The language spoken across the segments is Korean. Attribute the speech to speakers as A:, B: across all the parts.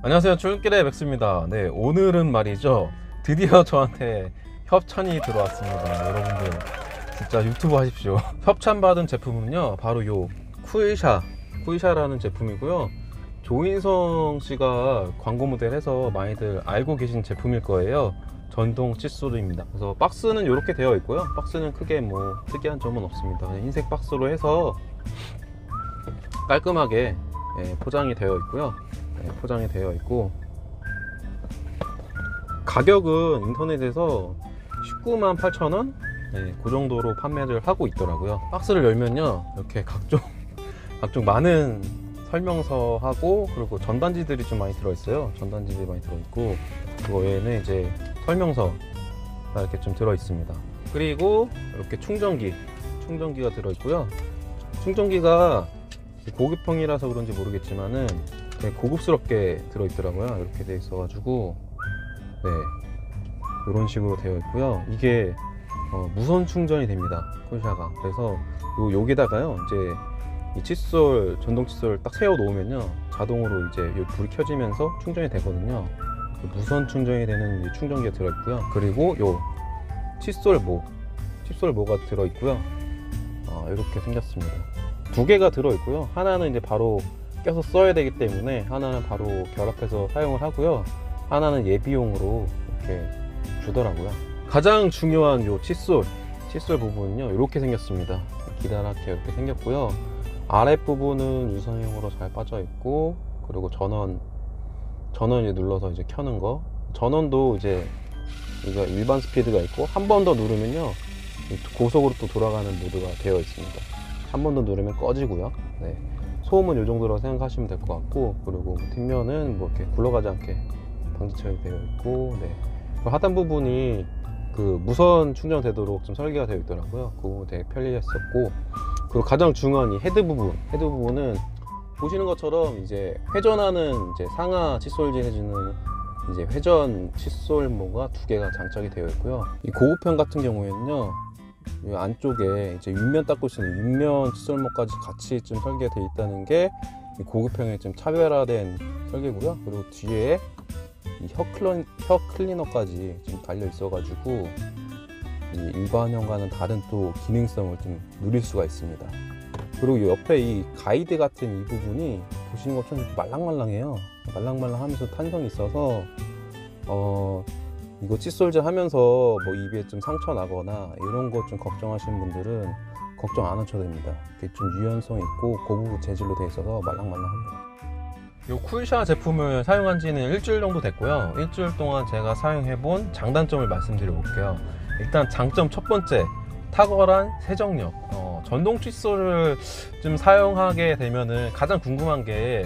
A: 안녕하세요, 출근길의 맥스입니다. 네, 오늘은 말이죠, 드디어 저한테 협찬이 들어왔습니다. 여러분들 진짜 유튜브 하십시오. 협찬 받은 제품은요, 바로 요 쿠이샤라는 제품이고요. 조인성 씨가 광고 모델 해서 많이들 알고 계신 제품일 거예요. 전동 칫솔입니다. 그래서 박스는 이렇게 되어 있고요. 박스는 크게 뭐 특이한 점은 없습니다. 그냥 흰색 박스로 해서 깔끔하게 포장이 되어 있고요. 포장이 되어 있고, 가격은 인터넷에서 198,000원 그 정도로 판매를 하고 있더라고요. 박스를 열면요, 이렇게 각종 많은 설명서하고, 그리고 전단지들이 좀 많이 들어있어요. 전단지들이 많이 들어있고, 그 외에는 이제 설명서가 이렇게 좀 들어있습니다. 그리고 이렇게 충전기가 들어있고요. 충전기가 고급형이라서 그런지 모르겠지만은 고급스럽게 들어있더라고요. 이렇게 되어 있어가지고, 네, 이런 식으로 되어 있고요. 이게 무선 충전이 됩니다, 쿠이샤가. 그래서 여기다가요, 이제 이 칫솔, 전동 칫솔 딱 세워 놓으면요, 자동으로 이제 불이 켜지면서 충전이 되거든요. 무선 충전이 되는 충전기가 들어있고요. 그리고 요 칫솔모가 들어있고요. 이렇게 생겼습니다. 두 개가 들어있고요. 하나는 이제 바로 껴서 써야 되기 때문에 하나는 바로 결합해서 사용을 하고요. 하나는 예비용으로 이렇게 주더라고요. 가장 중요한 요 칫솔 부분은요, 이렇게 생겼습니다. 기다랗게 이렇게 생겼고요. 아랫부분은 유선형으로 잘 빠져 있고, 그리고 전원 이제 눌러서 이제 켜는 거. 전원도 이제 이거 일반 스피드가 있고, 한 번 더 누르면요, 고속으로 또 돌아가는 모드가 되어 있습니다. 한 번 더 누르면 꺼지고요. 네. 소음은 이 정도로 생각하시면 될 것 같고, 그리고 뒷면은 뭐 이렇게 굴러가지 않게 방지처리 되어 있고, 네. 하단 부분이 그 무선 충전되도록 좀 설계가 되어 있더라고요. 그 부분 되게 편리했었고, 그리고 가장 중요한 이 헤드 부분은 보시는 것처럼 이제 회전하는 이제 상하 칫솔질 해주는 이제 회전 칫솔모가 두 개가 장착이 되어 있고요. 이 고급형 같은 경우에는요, 이 안쪽에 이제 윗면 닦을 수 있는 윗면 칫솔모까지 같이 좀 설계되어 있다는 게 이 고급형의 좀 차별화된 설계고요. 그리고 뒤에 이 혀 클리너까지 좀 달려 있어가지고 이 일반형과는 다른 또 기능성을 좀 누릴 수가 있습니다. 그리고 옆에 이 가이드 같은 이 부분이 보시는 것처럼 말랑말랑해요. 말랑말랑하면서 탄성이 있어서 이거 칫솔질 하면서 뭐 입에 좀 상처 나거나 이런 거 좀 걱정하시는 분들은 걱정 안 하셔도 됩니다. 이게 좀 유연성 있고 고무 재질로 되어 있어서 말랑말랑합니다. 이 쿠이샤 제품을 사용한 지는 일주일 정도 됐고요. 일주일 동안 제가 사용해본 장단점을 말씀드려 볼게요. 일단 장점 첫 번째, 탁월한 세정력. 전동 칫솔을 좀 사용하게 되면은 가장 궁금한 게,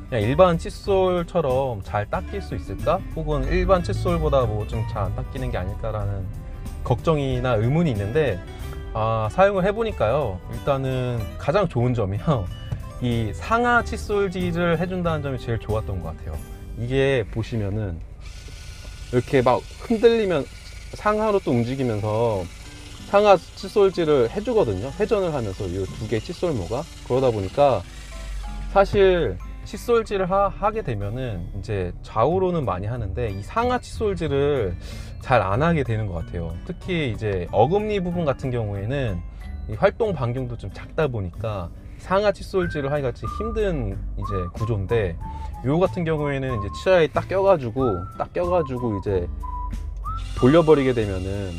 A: 그냥 일반 칫솔처럼 잘 닦일 수 있을까? 혹은 일반 칫솔보다 뭐 좀 잘 안 닦이는 게 아닐까라는 걱정이나 의문이 있는데, 사용을 해보니까요, 일단은 가장 좋은 점이요, 이 상하 칫솔질을 해준다는 점이 제일 좋았던 것 같아요. 이게 보시면은 이렇게 막 흔들리면 상하로 또 움직이면서 상하 칫솔질을 해주거든요. 회전을 하면서 이 두 개의 칫솔모가. 그러다 보니까 사실 칫솔질을 하게 되면은 이제 좌우로는 많이 하는데 이 상하 칫솔질을 잘 안 하게 되는 것 같아요. 특히 이제 어금니 부분 같은 경우에는 이 활동 반경도 좀 작다 보니까 상하 칫솔질을 하기가 힘든 이제 구조인데, 요 같은 경우에는 이제 치아에 딱 껴가지고 이제 돌려버리게 되면은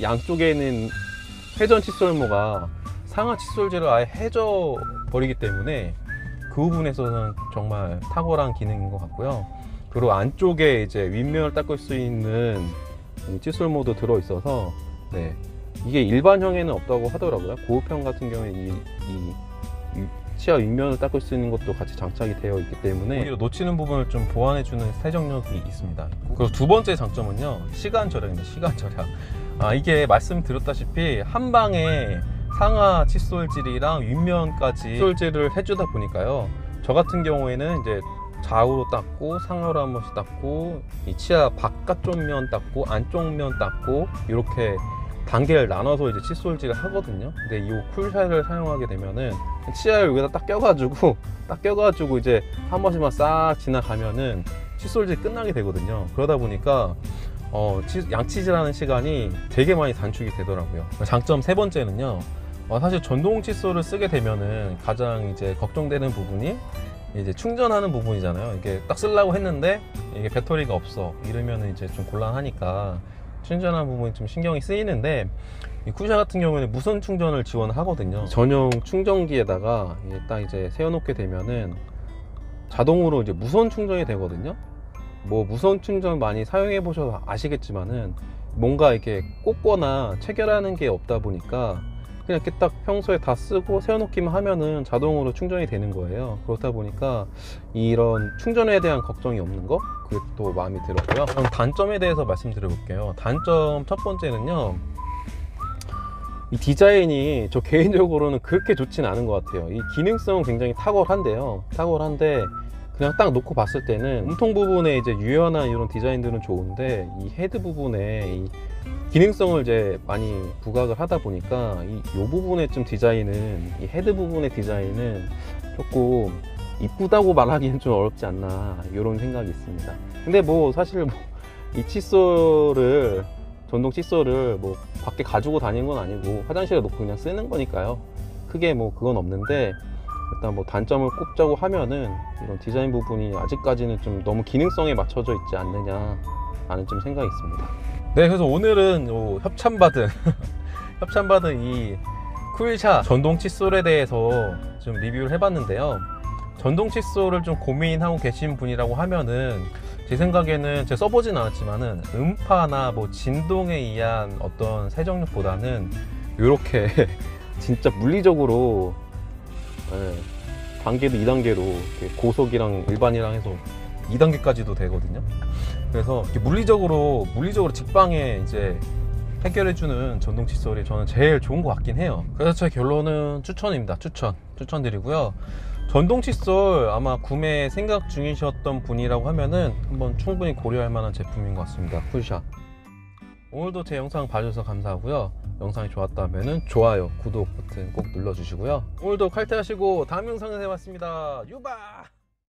A: 양쪽에 있는 회전 칫솔모가 상하 칫솔질을 아예 해줘 버리기 때문에 그 부분에서는 정말 탁월한 기능인 것 같고요. 그리고 안쪽에 이제 윗면을 닦을 수 있는 칫솔모도 들어 있어서, 네, 이게 일반형에는 없다고 하더라고요. 고급형 같은 경우에 이 치아 윗면을 닦을 수 있는 것도 같이 장착이 되어 있기 때문에 오히려 놓치는 부분을 좀 보완해주는 세정력이 있습니다. 그리고 두 번째 장점은요, 시간 절약입니다. 시간 절약. 이게 말씀드렸다시피 한 방에 상하 칫솔질이랑 윗면까지 칫솔질을 해주다 보니까요, 저 같은 경우에는 이제 좌우로 닦고 상하로 한 번씩 닦고, 이 치아 바깥쪽 면 닦고 안쪽 면 닦고, 이렇게 단계를 나눠서 이제 칫솔질을 하거든요. 근데 이 쿠이샤를 사용하게 되면은 치아를 여기다 딱 껴가지고 이제 한 번씩만 싹 지나가면은 칫솔질이 끝나게 되거든요. 그러다 보니까 양치질하는 시간이 되게 많이 단축이 되더라고요. 장점 세 번째는요, 사실 전동 칫솔을 쓰게 되면은 가장 이제 걱정되는 부분이 이제 충전하는 부분이잖아요. 이게 딱 쓰려고 했는데 이게 배터리가 없어 이러면은 이제 좀 곤란하니까 충전하는 부분이 좀 신경이 쓰이는데, 이 쿠샤 같은 경우에는 무선 충전을 지원하거든요. 전용 충전기에다가 딱 이제 세워놓게 되면은 자동으로 이제 무선 충전이 되거든요. 뭐 무선 충전 많이 사용해 보셔서 아시겠지만은 뭔가 이렇게 꽂거나 체결하는 게 없다 보니까 그냥 이렇게 딱 평소에 다 쓰고 세워놓기만 하면은 자동으로 충전이 되는 거예요. 그렇다 보니까 이런 충전에 대한 걱정이 없는 거, 그게 또 마음이 들었고요. 그럼 단점에 대해서 말씀드려 볼게요. 단점 첫 번째는요, 이 디자인이 저 개인적으로는 그렇게 좋진 않은 것 같아요. 이 기능성은 굉장히 탁월한데 그냥 딱 놓고 봤을 때는 몸통 부분에 이제 유연한 이런 디자인들은 좋은데 이 헤드 부분에 이 기능성을 이제 많이 부각을 하다 보니까 이 부분에 좀 디자인은, 이 헤드 부분의 디자인은 조금 이쁘다고 말하기는 좀 어렵지 않나 이런 생각이 있습니다. 근데 뭐 사실 이 칫솔을, 전동 칫솔을 뭐 밖에 가지고 다니는 건 아니고 화장실에 놓고 그냥 쓰는 거니까요. 크게 뭐 그건 없는데, 일단 뭐 단점을 꼽자고 하면은 이런 디자인 부분이 아직까지는 좀 너무 기능성에 맞춰져 있지 않느냐 라는 좀 생각이 있습니다. 네, 그래서 오늘은 협찬받은 이 쿠샤 전동 칫솔에 대해서 좀 리뷰를 해봤는데요. 전동 칫솔을 좀 고민하고 계신 분이라고 하면은 제 생각에는, 제가 써보진 않았지만은 음파나 뭐 진동에 의한 어떤 세정력보다는 이렇게 진짜 물리적으로 단계도 2단계로 고속이랑 일반이랑 해서 2단계까지도 되거든요. 그래서 물리적으로 직방에 이제 해결해주는 전동 칫솔이 저는 제일 좋은 것 같긴 해요. 그래서 제 결론은 추천입니다. 추천드리고요. 전동 칫솔 아마 구매 생각 중이셨던 분이라고 하면은 한번 충분히 고려할 만한 제품인 것 같습니다. 쿠샤. 오늘도 제 영상 봐주셔서 감사하고요. 영상이 좋았다면 좋아요, 구독 버튼 꼭 눌러주시고요. 오늘도 칼퇴하시고 다음 영상에서 뵙겠습니다. 유바!